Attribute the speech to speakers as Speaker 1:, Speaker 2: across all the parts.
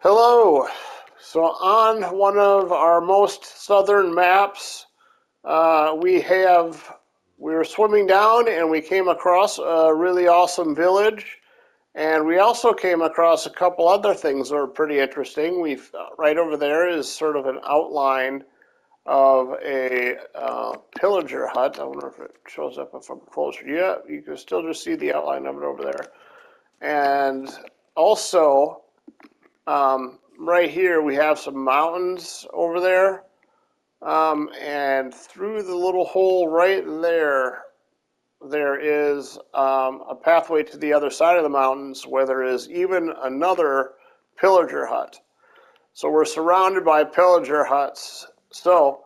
Speaker 1: Hello. So on one of our most southern maps, we were swimming down and we came across a really awesome village, and we also came across a couple other things that are pretty interesting. We've right over there is sort of an outline of a pillager hut. I wonder if it shows up if I'm closer. Yeah, you can still just see the outline of it over there. And also, right here we have some mountains over there, and through the little hole right there, there is a pathway to the other side of the mountains where there is even another pillager hut. So we're surrounded by pillager huts. So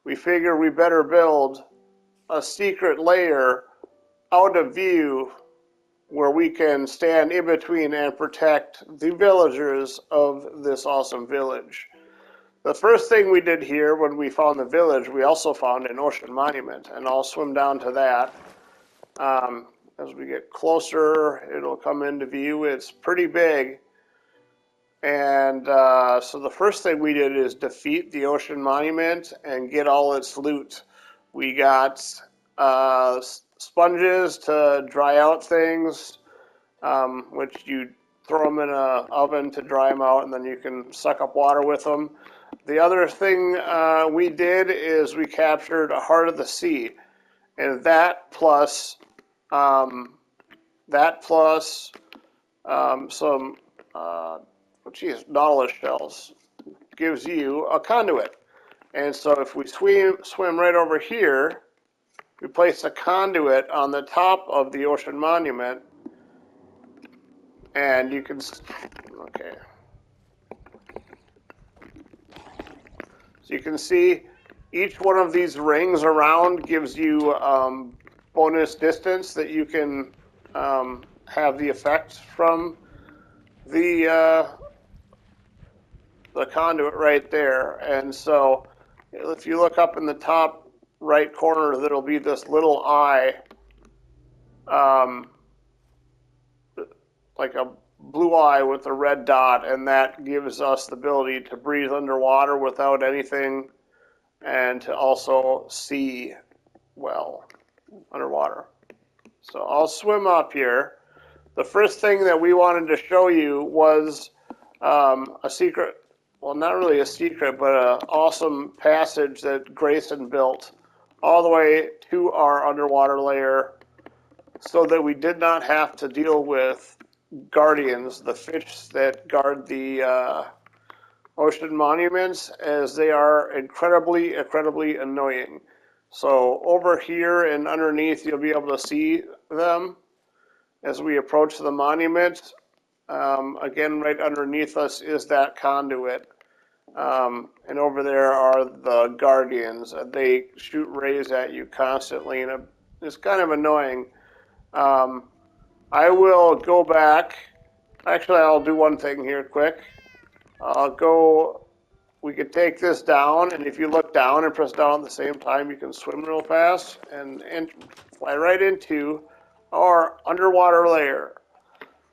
Speaker 1: we figure we better build a secret lair out of view where we can stand in between and protect the villagers of this awesome village. The first thing we did here when we found the village, we also found an ocean monument, and I'll swim down to that. As we get closer, it'll come into view. It's pretty big. And so the first thing we did is defeat the ocean monument and get all its loot. We got sponges to dry out things, which you throw them in an oven to dry them out, and then you can suck up water with them. The other thing we did is we captured a heart of the sea, and that plus some nautilus shells gives you a conduit. And so if we swim right over here, we place a conduit on the top of the ocean monument, and you can, okay. So you can see each one of these rings around gives you bonus distance that you can have the effect from the conduit right there. And so if you look up in the top right corner, there'll be this little eye, like a blue eye with a red dot, and that gives us the ability to breathe underwater without anything, and to also see well underwater. So I'll swim up here. The first thing that we wanted to show you was a secret, well, not really a secret, but an awesome passage that Grayson built all the way to our underwater lair, so that we did not have to deal with guardians, the fish that guard the ocean monuments, as they are incredibly annoying. So over here and underneath, you'll be able to see them as we approach the monument. Again, right underneath us is that conduit. And over there are the guardians. They shoot rays at you constantly, and it's kind of annoying. I will go back. Actually, I'll do one thing here quick. We could take this down, and if you look down and press down at the same time, you can swim real fast and fly right into our underwater lair.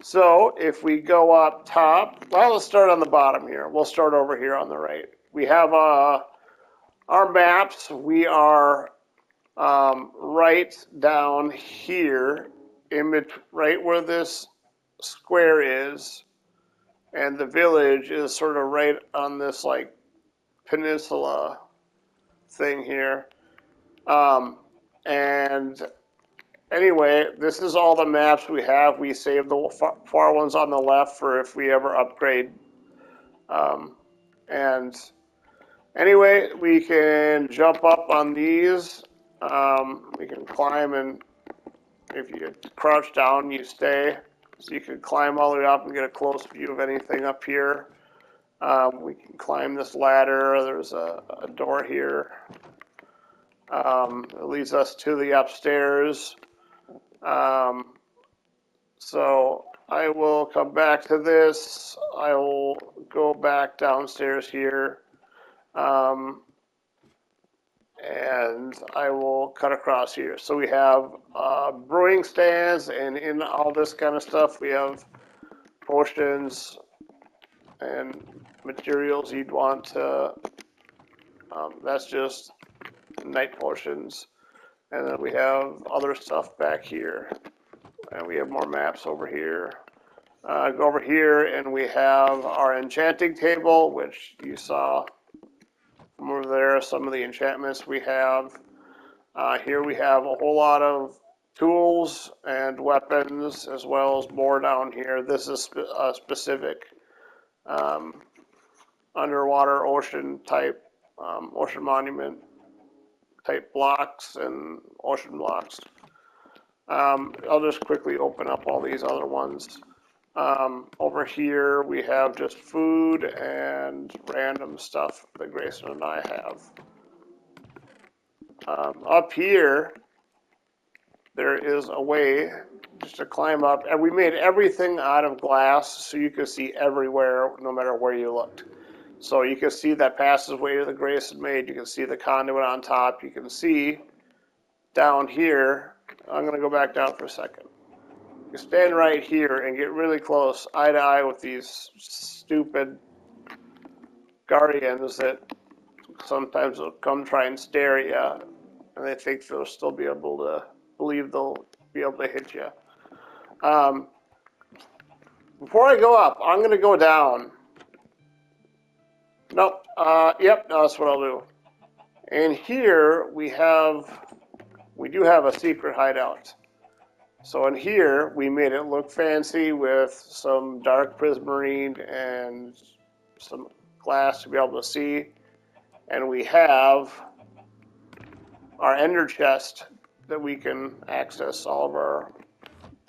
Speaker 1: So if we go up top, well, let's start on the bottom here. We'll start over here on the right. We have our maps. We are right down here, right where this square is, and the village is sort of right on this like peninsula thing here. And anyway, this is all the maps we have. We saved the far ones on the left for if we ever upgrade. And anyway, we can jump up on these. We can climb, and if you crouch down, you stay. So you can climb all the way up and get a close view of anything up here. We can climb this ladder. There's a door here. It leads us to the upstairs. So I will come back to this. I will go back downstairs here. And I will cut across here. So we have brewing stands, and in all this kind of stuff, we have potions, and materials you'd want to, that's just night potions. And then we have other stuff back here. And we have more maps over here. Go over here and we have our enchanting table, which you saw from over there, some of the enchantments we have. Here we have a whole lot of tools and weapons, as well as more down here. This is a specific underwater ocean type, ocean monument type blocks and ocean blocks. I'll just quickly open up all these other ones. Over here we have just food and random stuff that Grayson and I have. Up here, there is a way just to climb up, and we made everything out of glass so you could see everywhere, no matter where you looked. So you can see that passageway that Grayson made. You can see the conduit on top. You can see down here. I'm going to go back down for a second. You stand right here and get really close, eye to eye with these stupid guardians that sometimes will come try and stare at you, and they think they'll still be able to believe they'll be able to hit you. Before I go up, I'm going to go down. Nope. Yep, no, that's what I'll do. And here we do have a secret hideout. So in here, we made it look fancy with some dark prismarine and some glass to be able to see. And we have our ender chest that we can access all of our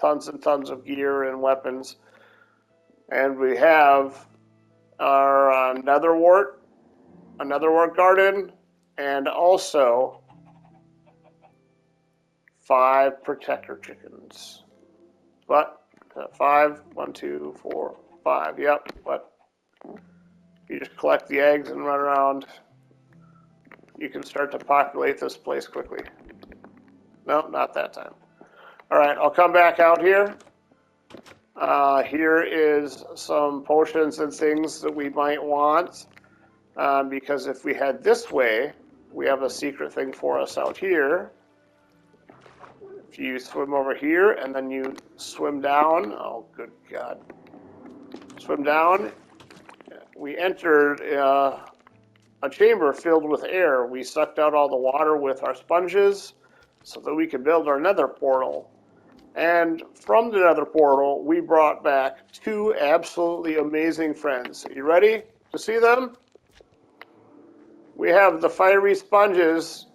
Speaker 1: tons and tons of gear and weapons. And we have our netherwort garden, and also 5 protector chickens. But 5, 1, 2, 4, 5. Yep. But you just collect the eggs and run around. You can start to populate this place quickly. No, not that time. All right, I'll come back out here. Here is some potions and things that we might want. Because if we head this way, we have a secret thing for us out here. If you swim over here and then you swim down, oh good God. Swim down, we entered a chamber filled with air. We sucked out all the water with our sponges so that we could build our nether portal. And from the nether portal, we brought back 2 absolutely amazing friends. Are you ready to see them? We have the fiery sponges,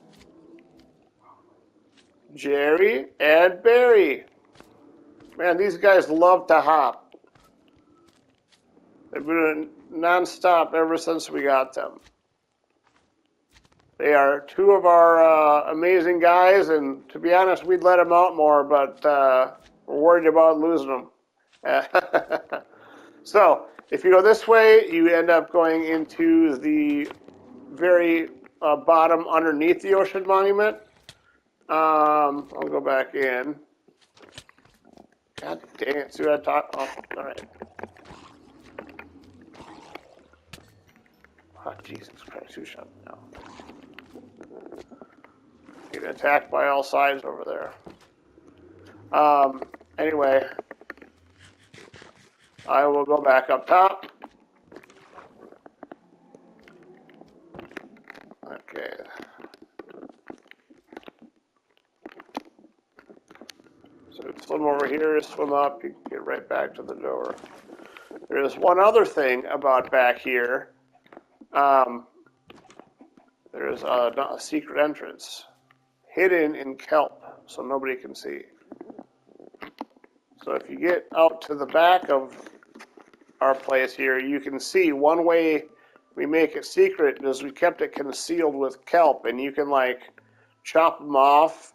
Speaker 1: Jerry and Barry. Man, these guys love to hop. They've been non-stop ever since we got them. They are 2 of our amazing guys, and to be honest, we'd let them out more, but we're worried about losing them. So, if you go this way, you end up going into the very bottom underneath the ocean monument. I'll go back in. God dang it, see what I talked? Oh, all right. Oh, Jesus Christ, who shot me now? Getting attacked by all sides over there. Anyway, I will go back up top. Okay. So swim over here, swim up, you can get right back to the door. There's one other thing about back here. There's a secret entrance hidden in kelp, so nobody can see. So if you get out to the back of our place here, you can see one way we make it secret is we kept it concealed with kelp, and you can like chop them off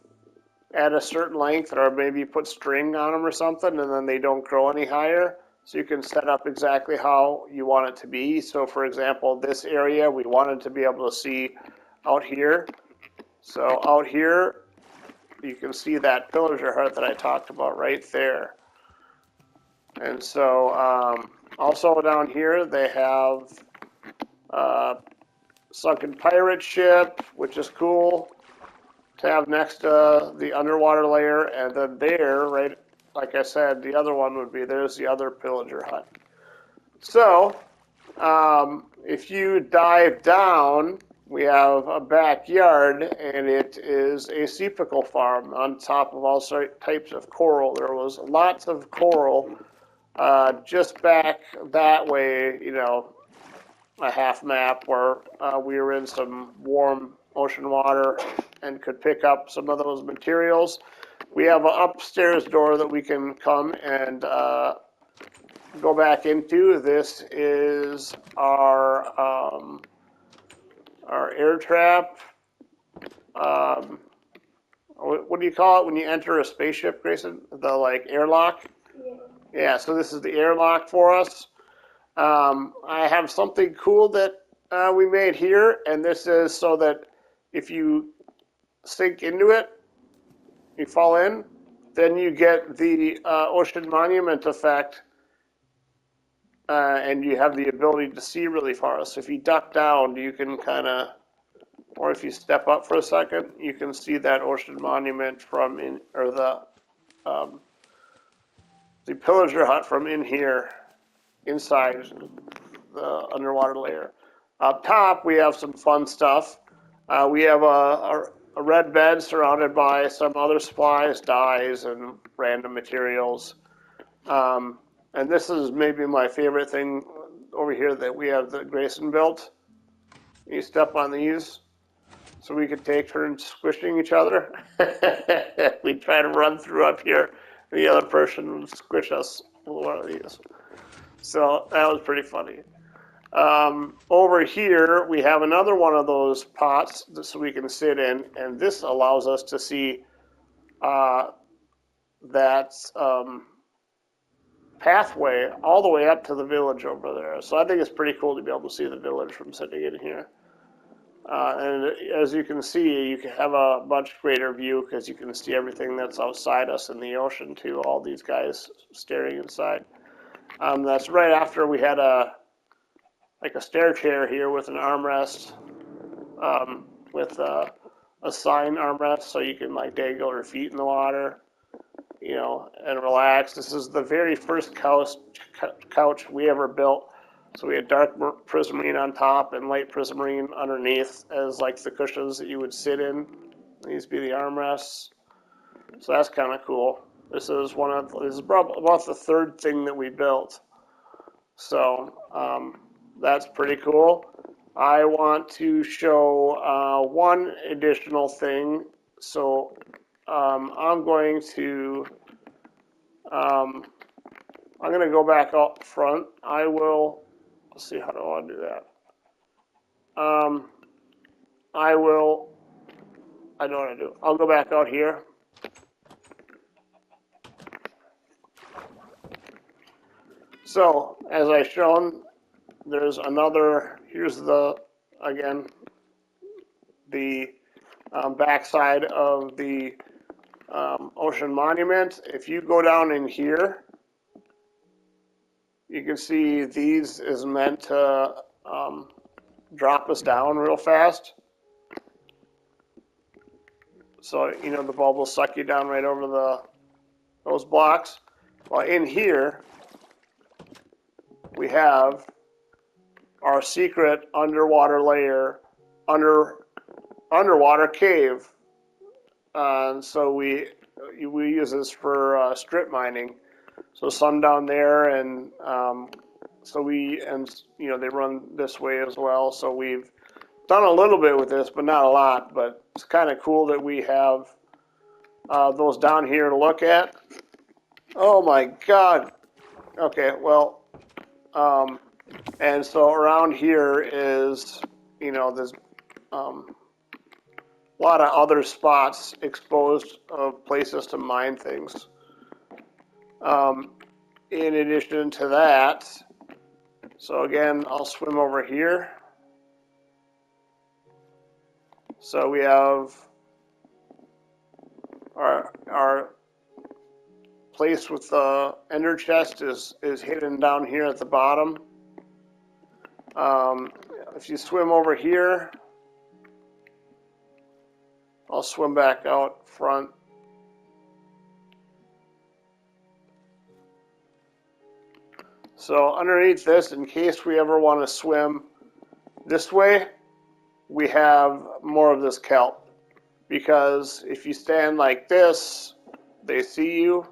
Speaker 1: at a certain length, or maybe put string on them or something, and then they don't grow any higher. So you can set up exactly how you want it to be. So for example, this area, we wanted to be able to see out here. So out here, you can see that pillager hut that I talked about right there. And so Also down here they have sunken pirate ship, which is cool to have next to the underwater layer. And then there, right, like I said, the other one would be, there's the other pillager hut. So if you dive down, we have a backyard, and it is a sea pickle farm on top of all types of coral. There was lots of coral just back that way, you know, a half map where we were in some warm ocean water and could pick up some of those materials. We have an upstairs door that we can come and go back into. This is our air trap. What do you call it when you enter a spaceship, Grayson? The like airlock? Yeah. Yeah, so this is the airlock for us. I have something cool that we made here, and this is so that if you sink into it, you fall in, then you get the ocean monument effect, and you have the ability to see really far. So if you duck down, you can kind of, or if you step up for a second, you can see that ocean monument from in, or the pillager hut from in here, inside the underwater layer. Up top, we have some fun stuff. We have a red bed surrounded by some other supplies, dyes, and random materials. And this is maybe my favorite thing over here that we have that Grayson built. You step on these, so we could take turns squishing each other. We try to run through up here, and the other person would squish us with one of these. So that was pretty funny. Over here, we have another one of those pots so we can sit in, and this allows us to see that pathway all the way up to the village over there. So I think it's pretty cool to be able to see the village from sitting in here. And as you can see, you can have a much greater view because you can see everything that's outside us in the ocean too, all these guys staring inside. That's right after we had a stair chair here with an armrest, with a sign armrest so you can like dangle your feet in the water, you know, and relax. This is the very first couch we ever built. So we had dark prismarine on top and light prismarine underneath as like the cushions that you would sit in. These be the armrests. So that's kind of cool. This is about the third thing that we built. So that's pretty cool. I want to show one additional thing. So I'm going to go back up front. Let's see, how do I want to do that? I know what I do. I'll go back out here. So, as I've shown, there's here's the backside of the ocean monument. If you go down in here, you can see these is meant to drop us down real fast. So, you know, the bulb will suck you down right over those blocks. Well, in here, we have our secret underwater layer, underwater cave. So we use this for strip mining. So some down there, and you know, they run this way as well. So we've done a little bit with this, but not a lot. But it's kind of cool that we have those down here to look at. Oh my God. Okay, well, and so around here is, you know, there's a lot of other spots exposed of places to mine things. In addition to that, so again, I'll swim over here. So we have our place with the ender chest is hidden down here at the bottom. If you swim over here, I'll swim back out front. So underneath this, in case we ever want to swim this way, we have more of this kelp. Because if you stand like this, they see you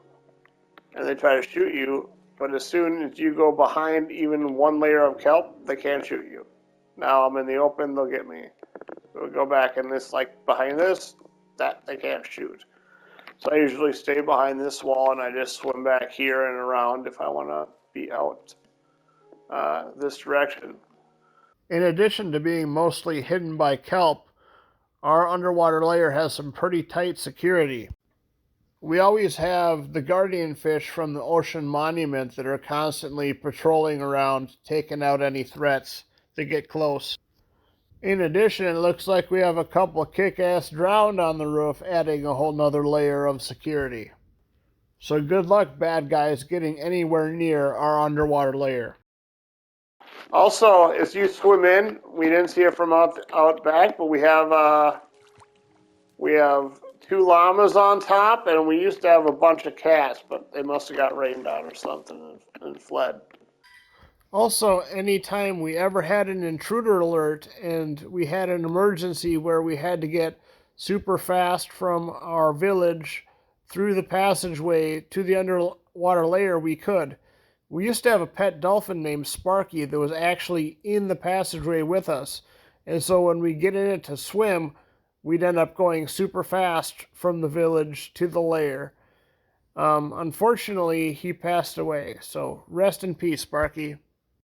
Speaker 1: and they try to shoot you. But as soon as you go behind even one layer of kelp, they can't shoot you. Now I'm in the open, they'll get me. So go back in this, like behind this, that they can't shoot. So I usually stay behind this wall and I just swim back here and around if I want to be out this direction. In addition to being mostly hidden by kelp, our underwater lair has some pretty tight security. We always have the guardian fish from the ocean monument that are constantly patrolling around, taking out any threats that get close. In addition, it looks like we have a couple of kick-ass drowned on the roof, adding a whole nother layer of security. So good luck, bad guys, getting anywhere near our underwater lair. Also, as you swim in, we didn't see it from out back, but we have 2 llamas on top, and we used to have a bunch of cats, but they must have got rained on or something and fled. Also, anytime we ever had an intruder alert and we had an emergency where we had to get super fast from our village through the passageway to the underwater lair, we could. We used to have a pet dolphin named Sparky that was actually in the passageway with us. And so when we get in it to swim, we'd end up going super fast from the village to the lair. Unfortunately, he passed away. So rest in peace, Sparky.